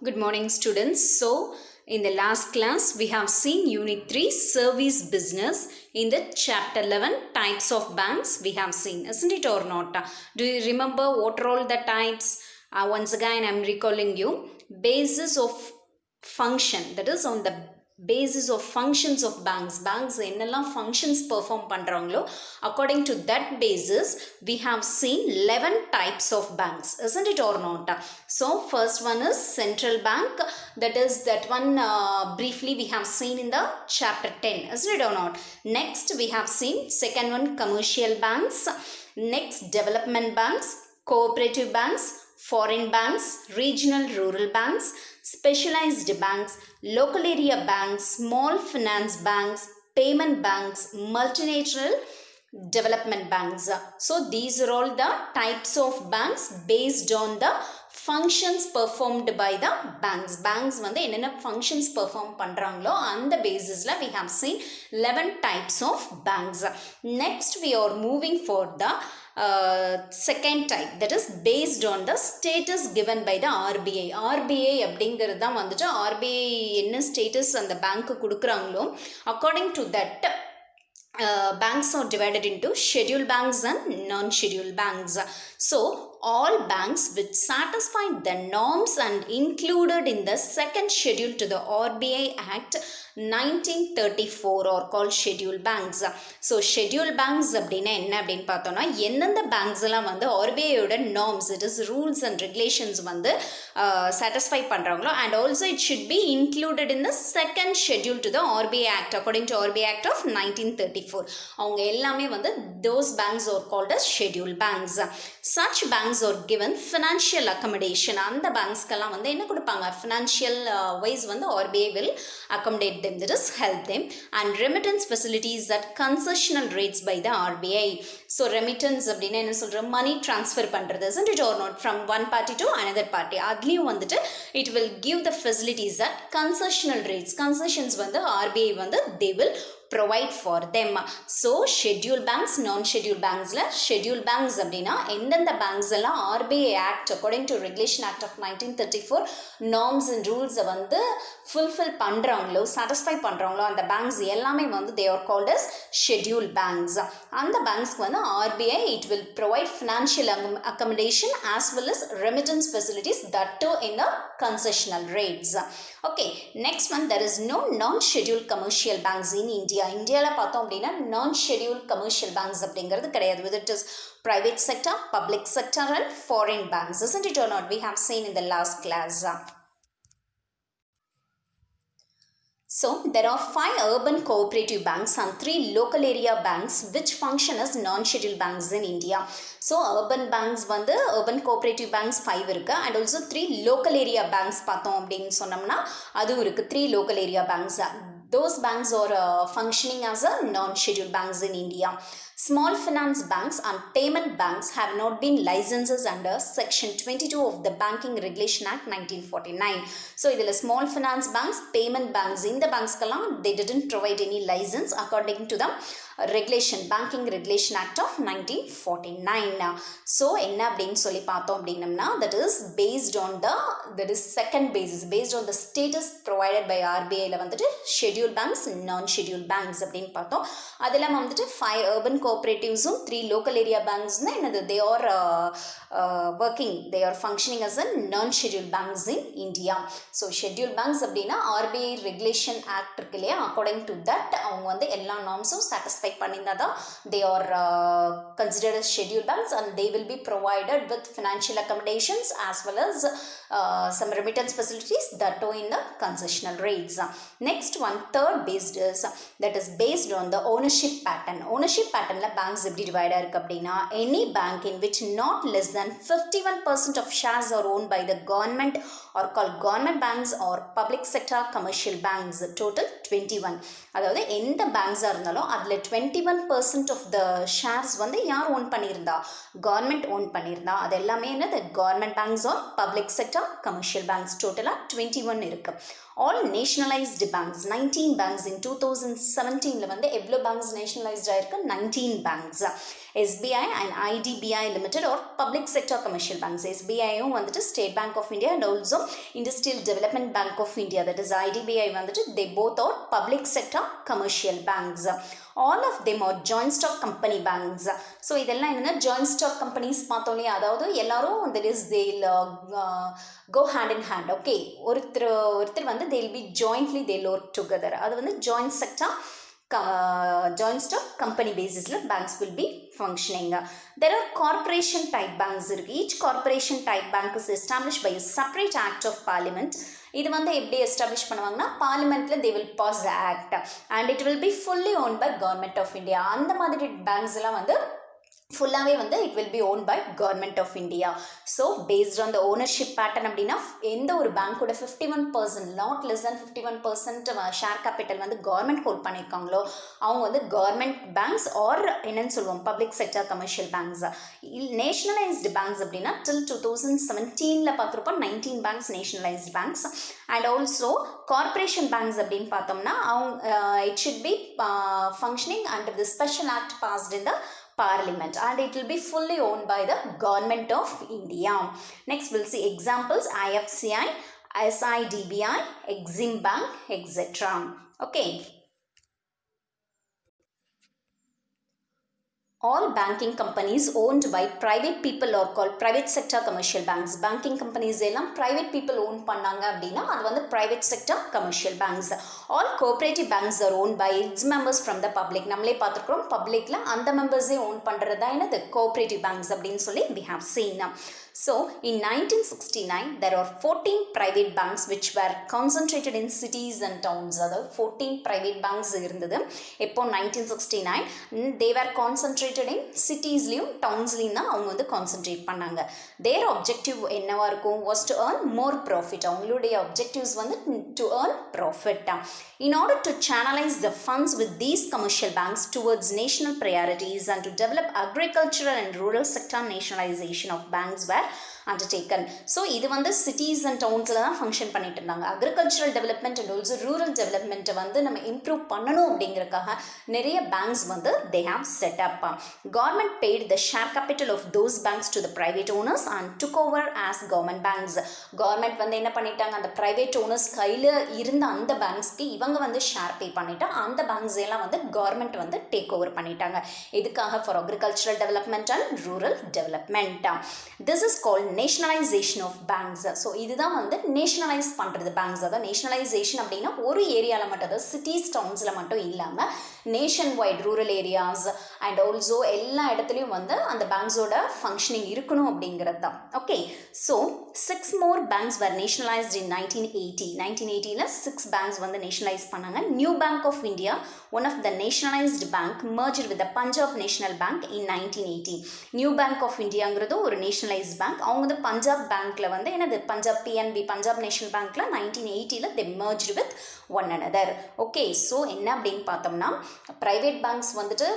Good morning, students. So, in the last class, we have seen Unit 3 Service Business. In the Chapter 11 Types of Banks, we have seen, isn't it or not? Do you remember what are all the types? Once again, I am recalling you. Basis of function, that is on the basis of functions of banks என்னெல்லாம் functions perform பண்றாங்களோ according to that basis we have seen 11 types of banks, isn't it or not? So first one is central bank, that is that one briefly we have seen in the chapter 10, isn't it or not? Next we have seen second one commercial banks, next development banks, cooperative banks, foreign banks, regional rural banks, specialized banks, local area banks, small finance banks, payment banks, multinational development banks. So these are all the types of banks based on the functions performed by the banks வந்து என்னென்ன functions perform பண்றாங்களோ அந்த basisல we have seen 11 types of banks. Next we are moving for the second type, that is based on the status given by the RBI. RBI அப்படிங்கிறது தான் வந்துட்டு RBI என்ன status அந்த bank கொடுக்குறாங்களோ according to that banks are divided into scheduled banks and non-scheduled banks. So all banks which satisfy the norms and included in the second schedule to the RBI Act 1934 are called scheduled banks. So scheduled banks அப்படின்னா என்ன அப்படின்னு பார்த்தோம்னா எந்தெந்த banks எல்லாம் வந்து RBI ஓட norms, it is rules and regulations வந்து satisfy பண்றாங்களோ and also it should be included in the second schedule to the RBI Act according to RBI Act of 1934. அவங்க எல்லாமே வந்து those banks are called as scheduled banks. Such banks are given financial accommodation. அந்த பேங்க்ஸ்க்கெல்லாம் வந்து என்ன கொடுப்பாங்க, financial wise வந்து RBI will accommodate them, that is help them, and remittance facilities at concessional rates by the RBI. So remittance அப்படின்னா என்ன சொல்றோம், money transfer பண்றது, isn't it or not, from one party to another party. அதுலயும் வந்துட்டு it will give the facilities at concessional rates. Concessions வந்து RBI வந்து they will provide for them. So scheduled banks, non-scheduled banksல scheduled banks அப்படின்னா எந்தெந்த banks எல்லாம் RBI Act according to Regulation Act of 1934 norms and rules வந்து fulfill பண்றாங்களோ satisfy பண்றாங்களோ அந்த banks எல்லாமே வந்து they are called as scheduled banks. அந்த banksக்கு வந்து RBI it will provide financial accommodation as well as remittance facilities, that too in the concessional rates. Okay, next one, there is no non-scheduled commercial banks in India. இந்தியால பார்த்தோம் அப்படின்னா non-scheduled commercial banks அப்படிங்கிறது கிடையாது. Whether it is private sector, public sector and foreign banks, isn't it or not? We have seen in the last class. So there are 5 urban cooperative banks and 3 local area banks which function as non-scheduled banks in India. So urban banks வந்து urban cooperative banks 5 இருக்கு and also 3 local area banks பார்த்தோம் அப்படின்னு சொன்னோம்னா அதுவும் இருக்கு, 3 local area banks. Those banks are functioning as a non-scheduled banks in India. Small finance banks and payment banks have not been licenses under Section 22 of the Banking Regulation Act 1949. So, idhula small finance banks, payment banks, in the banks kalam they didn't provide any license according to the regulation, Banking Regulation Act of 1949. So, enna அப்படினு சொல்லி பார்த்தோம் அப்படினம்னா that is based on the, that is second basis, based on the status provided by RBI ல வந்துட்டு scheduled banks, non-scheduled banks அப்படின்னு பார்த்தோம். அதெல்லாம் வந்துட்டு 5 urban cooperatives-உம் 3 local area banks-னா என்னது, they are working, they are functioning as a non-scheduled banks in India. So scheduled banks அப்படின்னா RBI Regulation Act இருக்கு இல்லையா, according to that அவங்க வந்து எல்லா norms-உம் satisfy பண்ணியிருந்தாதான் they are considered as scheduled banks and they will be provided with financial accommodations as well as some remittance facilities, that too in the concessional rates. Next one, third based is, that is based on the ownership pattern. Ownership patternல banks எப்படி divide ஆயிருக்கு அப்படின்னா any bank in which not less than 51% of shares are owned by the government are called government banks or public sector commercial banks. Total 21. அதாவது எந்த பேங்க்ஸாக இருந்தாலும் அதில் 21% of the shares வந்து யார் own பண்ணியிருந்தா, கவர்மெண்ட் ஓன் பண்ணியிருந்தா அது எல்லாமே என்னது government banks R public sector commercial banks. டோட்டலாக 21 இருக்கு. All nationalized banks, 19 banks in 2017 வந்து எவ்வளோ பேங்க்ஸ் நேஷனலைஸ்ட் ஆயிருக்கு, 19 15 banks. SBI and IDBI Limited or public sector commercial banks. SBI வந்துட்டு State Bank of India and also Industrial Development Bank of India, that is IDBI வந்துட்டு they both are public sector commercial banks. All of them are joint stock company banks. So இதெல்லாம் என்னன்னா joint stock companies பார்த்தோம் இல்லையா, அதாவது எல்லாரும் that is they'll go hand in hand. Okay, ஒருத்தர் வந்து they'll be jointly they'll work together. அது வந்து joint sector joint stock company basis banks will be functioning. There are corporation type banks. Each corporation type bank is established by a separate act of parliament. இது வந்து எப்படி establish பண்ணுவாங்கன்னா பார்லிமெண்ட்ல they will pass the act and it will be fully owned by government of India. அந்த மாதிரி banks எல்லாம் வந்து ஃபுல்லாகவே வந்து it will be owned by government of India. So based on the ownership pattern அப்படின்னா எந்த ஒரு பேங்க்கோட 51% not less than 51% share capital வந்து கவர்மெண்ட் ஹோல்ட் பண்ணியிருக்காங்களோ அவங்க வந்து கவர்மெண்ட் பேங்க்ஸ் ஆர் என்னன்னு சொல்லுவோம் public sector commercial banks. Nationalised banks அப்படின்னா till 2017 பார்க்குறப்போ 19 banks nationalised banks. And also corporation banks அப்படின்னு பார்த்தோம்னா அவங்க it should be functioning under the special act passed in the Parliament and it will be fully owned by the government of India. Next we'll see examples: IFCI, SIDBI, Exim Bank, etc. Okay. All banking companies owned by private people are called private sector commercial banks. Banking companies எல்லாம் private people own பண்ணாங்க அப்படின்னா அது வந்து private sector commercial banks. All cooperative banks are owned by its members from the public. நம்மளே பார்த்துருக்கோம் பப்ளிக்ல அந்த மெம்பர்ஸே own பண்ணுறது தான் என்னது cooperative banks அப்படின்னு சொல்லி we have seen. So in 1969 there are 14 private banks which were concentrated in cities and towns. அதாவது 14 private banks இருந்தது எப்போ 1969. they were concentrated in citiesலையும் டவுன்ஸ்லையும் தான் அவங்க வந்து கான்சென்ட்ரேட் பண்ணாங்க. their objective என்னவா இருக்கும் was to earn more profit. அவங்களுடைய objectives வந்து to earn profit. In order to channelize the funds with these commercial banks towards national priorities and to develop agricultural and rural sector, nationalization of banks were undertaken. So இது வந்து cities and townsல தான் function பண்ணிட்டு இருந்தாங்க. Agricultural development and also rural டெவலப்மெண்ட்டை வந்து நம்ம improve பண்ணணும் அப்படிங்கிறதுக்காக நிறைய பேங்க்ஸ் வந்து they have set up. Government paid the share capital of those banks to the private owners and took over as government banks. Government வந்து என்ன பண்ணிட்டாங்க, அந்த பிரைவேட் ஓனர்ஸ் கையில் இருந்த அந்த பேங்க்ஸ்க்கு இவங்க வந்து ஷேர் பே பண்ணிட்டா அந்த பேங்க்ஸ் எல்லாம் வந்து கவர்மெண்ட் வந்து டேக் ஓவர் பண்ணிட்டாங்க. இதுக்காக for agricultural development and rural development. This is called nationalisation of banks. So இதுதான் வந்து நேஷனலைஸ் பண்ணுறது பேங்க்ஸ். அதாவது நேஷனலைசேஷன் அப்படின்னா ஒரு ஏரியாவில் மட்டும், அதாவது சிட்டிஸ் டவுன்ஸில் மட்டும் இல்லாமல் nationwide rural areas and also எல்லா இடத்துலையும் வந்து அந்த பேங்க்ஸோட ஃபங்க்ஷனிங் இருக்கணும் அப்படிங்கிறது தான். Okay, so 6 more banks were nationalized in 1980. 1980ல 6 banks வந்து நேஷனலைஸ் பண்ணாங்க. New bank of India, one of the nationalised bank, merged with the Punjab national bank in 1980. New bank of இந்தியாங்கிறது ஒரு நேஷனலைஸ்ட் பேங்க். அவங்க வந்து பஞ்சாப் பேங்க்ல வந்து என்னது பஞ்சாப் PNB பஞ்சாப் நேஷனல் பேங்க்ல 1980ல they merged with one another. Okay, so என்ன அப்படின்னு பார்த்தோம்னா ப்ரைவேட் பேங்க்ஸ் வந்துட்டு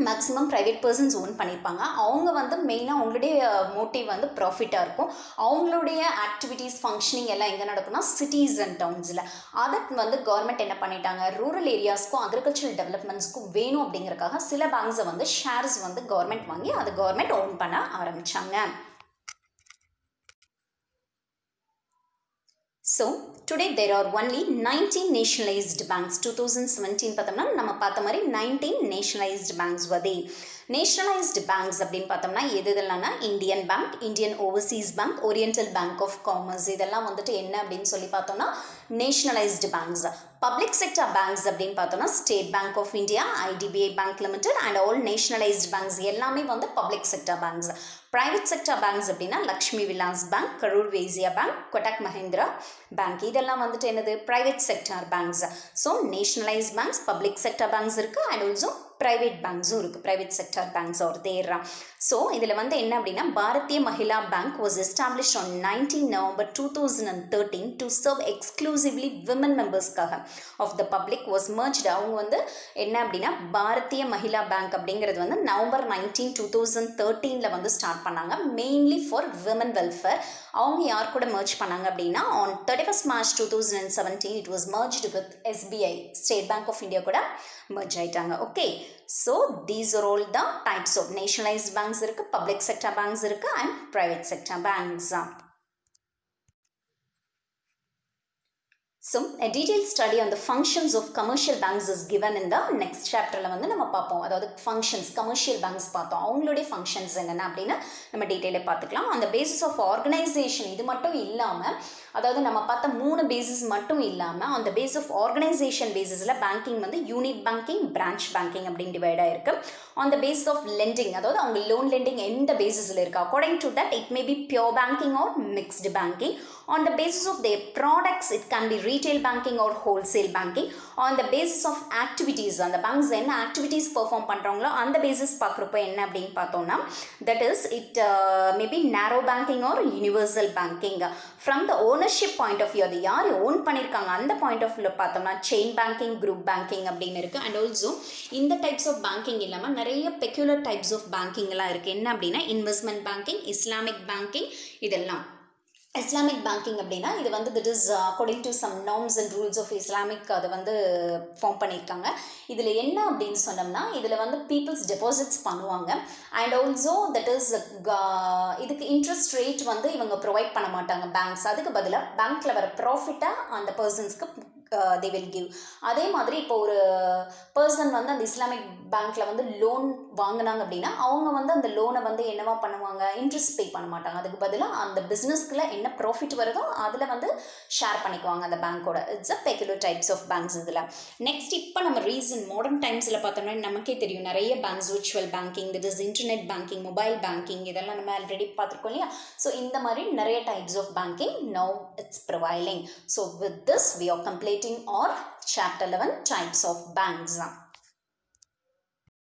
மேக்ஸிமம் ப்ரைவேட் பர்சன்ஸ் ஓன் பண்ணியிருப்பாங்க. அவங்க வந்து மெயினாக அவங்களுடைய மோட்டிவ் வந்து ப்ராஃபிட்டாக இருக்கும். அவங்களுடைய ஆக்டிவிட்டீஸ் ஃபங்க்ஷனிங் எல்லாம் எங்கே நடக்கும்னா சிட்டிஸ் அண்ட் டவுன்ஸில். அதை வந்து கவர்மெண்ட் என்ன பண்ணிட்டாங்க, ரூரல் ஏரியாஸ்க்கும் அக்ரிகல்ச்சரல் டெவலப்மெண்ட்ஸ்க்கும் வேணும் அப்படிங்கிறக்காக சில பேங்க்ஸை வந்து ஷேர்ஸ் வந்து கவர்மெண்ட் வாங்கி அதை கவர்மெண்ட் ஓன் பண்ண ஆரம்பித்தாங்க. So today there are only 19 nationalized banks. 2017 பார்த்தோம்னா நம்ம பார்த்த மாதிரி 19 nationalized banks were there. Nationalised banks அப்படின்னு பார்த்தோம்னா எதுலாம் Indian bank, Indian overseas bank, oriental bank of commerce, இதெல்லாம் வந்துட்டு என்ன அப்படின்னு சொல்லி பார்த்தோம்னா nationalised banks. Public sector banks அப்படின்னு பார்த்தோம்னா state bank of India, IDBI bank limited and all nationalised banks எல்லாமே வந்து public sector banks. Private sector banks அப்படின்னா Lakshmi Vilas bank, Karur Vysya bank, Kotak Mahindra bank, இதெல்லாம் வந்துட்டு என்னது private sector banks. So nationalised banks, public sector banks இருக்குது and also private பேங்க்ஸும் இருக்குது, private sector banks are there. So இதில் வந்து என்ன அப்படின்னா Bharatiya Mahila bank was established on 19 November 2013 to serve exclusively women மெம்பர்ஸ்க்காக of the public was merged. அவங்க வந்து என்ன அப்படின்னா பாரதிய மஹிளா பேங்க் அப்படிங்கிறது வந்து November 19, 2013 வந்து ஸ்டார்ட் பண்ணாங்க, மெயின்லி ஃபார் விமன் வெல்ஃபேர். அவங்க யார் கூட மர்ஜ் பண்ணாங்க அப்படின்னா on 31st March 2017 it was merged with SBI, state bank of India கூட மர்ஜ் ஆயிட்டாங்க. Okay, So these are all the types of nationalized banks இருக்கு, public sector banks இருக்கு and private sector banks. So, a detailed study on the functions of commercial banks is given in the next chapterல வந்து நம்ம பார்ப்போம். அதாவது functions, commercial banks பார்த்தோம். அவங்களுடைய functions என்னென்ன அப்படின்னு நம்ம டீட்டெயிலாக பார்த்துக்கலாம். அந்த பேசிஸ் ஆஃப் ஆர்கனைசேஷன் இது மட்டும் இல்லாமல், அதாவது நம்ம பார்த்த 3 பேசிஸ் மட்டும் இல்லாமல் அந்த பேஸ் ஆஃப் ஆர்கனைசேஷன் பேசிஸில் பேங்கிங் வந்து யூனிட் பேங்கிங், பிரான்ச் பேங்கிங் அப்படின்னு டிவைட் ஆயிருக்கு. On the base of lending, அதாவது அவங்க லோன் லெண்டிங் எந்த பேசிஸில் இருக்குது, according to that it may be pure banking or mixed banking. On the basis of their products, it can be retail banking or wholesale banking. On the basis of activities, அந்த banks என்ன activities perform பண்ணுறாங்களோ அந்த basis பார்க்குறப்ப என்ன அப்படின்னு பார்த்தோம்னா, that is it may be narrow banking or universal banking. From the ownership point of view, அது யார் ஓன் பண்ணியிருக்காங்க அந்த பாயிண்ட் ஆஃப் வியூவில் பார்த்தோம்னா செயின் பேங்கிங், குரூப் பேங்கிங் அப்படின்னு இருக்குது. அண்ட் ஆல்சோ இந்த டைப்ஸ் ஆஃப் பேங்கிங் இல்லாமல் நிறைய பெக்யூலர் டைப்ஸ் ஆஃப் பேங்கிங்லாம் இருக்குது. என்ன அப்படின்னா இன்வெஸ்ட்மெண்ட் பேங்கிங், இஸ்லாமிக் பேங்கிங், இதெல்லாம். இஸ்லாமிக் பேங்கிங் அப்படின்னா இது வந்து that is according to some norms and rules of Islamic அதை வந்து ஃபார்ம் பண்ணியிருக்காங்க. இதில் என்ன அப்படின்னு சொன்னோம்னா இதில் வந்து பீப்புள்ஸ் டெபாசிட்ஸ் பண்ணுவாங்க. அண்ட் ஆல்சோ தட் இஸ் இதுக்கு இன்ட்ரெஸ்ட் ரேட் வந்து இவங்க ப்ரொவைட் பண்ண மாட்டாங்க பேங்க்ஸ். அதுக்கு பதிலாக பேங்க்கில் வர ப்ராஃபிட்டை அந்த பர்சன்ஸ்க்கு they will give. அதே மாதிரி இப்போ ஒரு பர்சன் வந்து அந்த இஸ்லாமிக் பேங்க்கில் வந்து லோன் வாங்கினாங்க அப்படின்னா அவங்க வந்து அந்த லோனை வந்து என்னவா பண்ணுவாங்க, இன்ட்ரெஸ்ட் பே பண்ண மாட்டாங்க. அதுக்கு பதிலாக அந்த பிஸ்னஸ்க்குள்ள என்ன ப்ராஃபிட் வருதோ அதில் வந்து ஷேர் பண்ணிக்குவாங்க அந்த பேங்க்கோட. It's a peculiar types of banks இதில். நெக்ஸ்ட் இப்போ நம்ம ரீசன்ட் மாடர்ன் டைம்ஸில் பார்த்தோம்னா நமக்கே தெரியும் நிறைய banks, virtual banking, that is internet banking, mobile banking, இதெல்லாம் நம்ம ஆல்ரெடி பார்த்துருக்கோம் இல்லையா. ஸோ இந்த மாதிரி நிறைய types of banking now it's prevailing. So with this we are completing our chapter 11 types of banks.